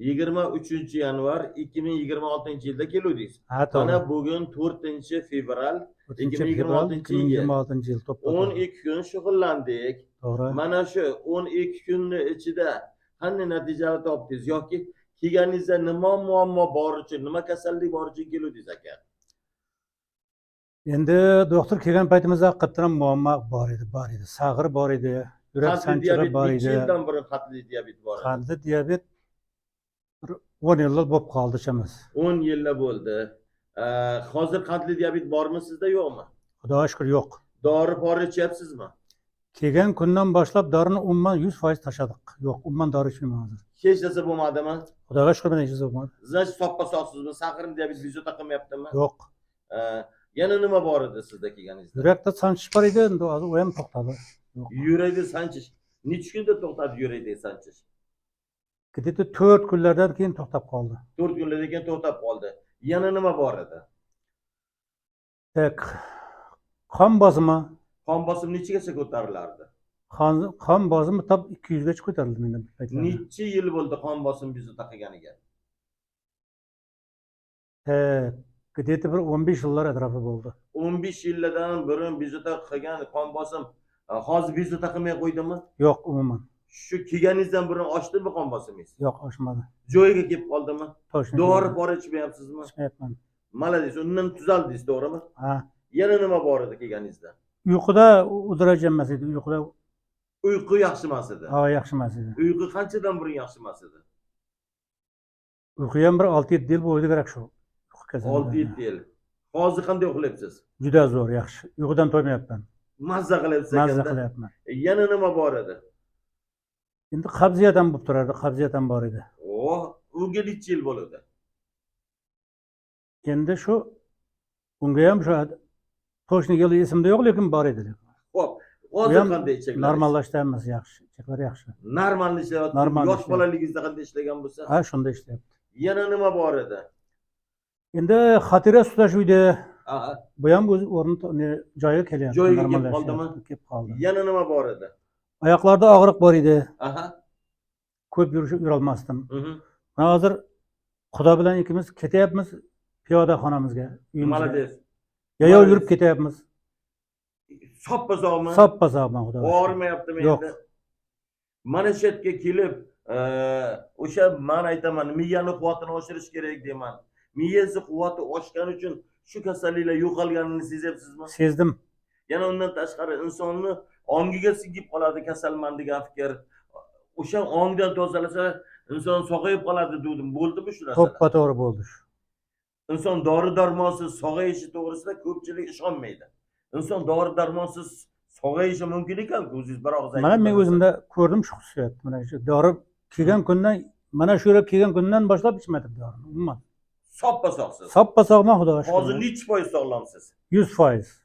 23 yanvar 2026-yilda keluvdingiz. Ha, to'g'ri. Mana bugun 4-fevral 4 fevral 2026-yil. 2026 yil to'ppa-to'g'ri. 12 kun shug'ullandik. To'g'ri. Mana shu 12 kunni ichida qanday natijalar topdingiz yoki kelganingizda nima muammo bor uchun, nima kasallik bor uchun keluvdingiz aka? Endi doktor kelgan paytimizda haqiqatan muammo bor edi. Sag'ir bor edi, yurak Qandli sanchig'i diabet bor necha edi. yildan burun qandli diabet bor edi? Qandli diabet bir 10 yillar bo'lib qoldi chamiz. 10 yillar bo'ldi. Hozir qandli diabet bormi sizda, yo'qmi? Xudoga shukr yo'q. Dori pora ichyapsizmi? Kelgan kundan boshlab dorini umuman 100% tashladik. Yo'q, umuman dori ichmayman hozir. Hech narsa bo'lmadimi? Xudoga shukr mana hech narsa bo'lmadi. Значит, soppa sog'sizmi? Saqirim diabet bezovta qilmayaptimi? Yo'q. Yana nima bor edi sizda kelganingizda? Yurakda sanchish bor edi, endi hozir u ham to'xtadi. Yo'q. Yurakda sanchish. Necha kunda to'xtadi yurakdagi sanchish? Где-то 4 kunlardan keyin to'xtab qoldi. 4 kunlardan keyin to'xtab qoldi. Yana nima bor edi? Tak. Qon bosimi. Qon bosimi nechagacha ko'tarilardi? Qon bosimi tab 200 gacha ko'tarildi menda bir paytlarda. Necha yil bo'ldi qon bosimi bezovta qilganiga? Где-то bir 15 yillar atrofi bo'ldi. 15 yillardan burun bezovta qilgan qon bosim hozir bezovta qilmay qo'ydimi? Yo'q, umuman. Shu kelganingizdan burun oshdimi qon bosimingiz? Yo'q, oshmadi. Joyiga kelib qoldimi? Toshni. Dori pora ichmayapsizmi? Ichmayapman. Malades, undan tuzaldingiz, to'g'rimi? Ha. Yana nima bor edi kelganingizda? Uyquda udraj emas edi. Uyquda Uyqu yaxshi emas edi. ha, yaxshi emas edi. Uyqu qanchadan burun yaxshi emas edi? Uyqu ham bir 6-7 yil bo'ldi kerak shu. 6-7 yil. Hozir qanday uxlayapsiz? Juda zo'r, yaxshi. Uyqudan to'ymayapman. Mazza qilyapsiz Mazza ekanda. qilyapman. Yana nima bor edi? Endi qabziyat ham bo'lib turardi, qabziyat ham bor edi. Unga necha yil bo'ldi? Endi shu unga ham shu to'shni yili esimda yo'q, lekin bor edi. Xo'p, hozir qanday cheklar? Normallashdi hammasi yaxshi, cheklar yaxshi. Normal ishlayapti. Normal Yosh ishlayapti. bolaligingizda qanday ishlagan bo'lsa? Ha, shunda ishlayapti. Yana nima bor edi? Endi xotira tutash uyda Aha. bu ham o'z o'rni joyiga kelyapti. Joyiga kelib normallashdi, qoldimi? Kelib qoldi. Yana nima bor edi? Oyoqlarda og'riq bor edi. Aha. Ko'p yurolmasdim. Mhm. Mana hozir Xudo bilan ikimiz ketyapmiz piyoda xonamizga, uyimizga. Malades. Yayov yurib ketyapmiz. Soppa sog'mi? Soppa sog'man Xudo. Og'rimayaptimi Yo'q. endi? Mana shu yerga kelib, o'sha men aytaman, miyani quvvatini oshirish kerak deyman. Miyangiz quvvati oshgani uchun shu kasalliklar yo'qolganini sezyapsizmi? Sezdim. Yana undan tashqari insonni ongiga singib qoladi kasalman degan fikr. O'sha ongdan tozalasa inson sog'ayib qoladi dedim. Bo'ldimi shu narsa? To'ppa-to'g'ri bo'ldi. Inson dori-darmonsiz sog'ayishi to'g'risida ko'pchilik ishonmaydi. Inson dori-darmonsiz sog'ayishi mumkin ekan, o'zingiz bir og'iz aytib. Mana men o'zimda ko'rdim shu hissiyat. Mana shu dori kelgan kundan, mana shu yerga kelgan kundan boshlab ichmadim dorini. Umuman. Soppa sog'siz. Soppa sog'man Xudoga shukr. Hozir necha foiz sog'lomsiz? 100%.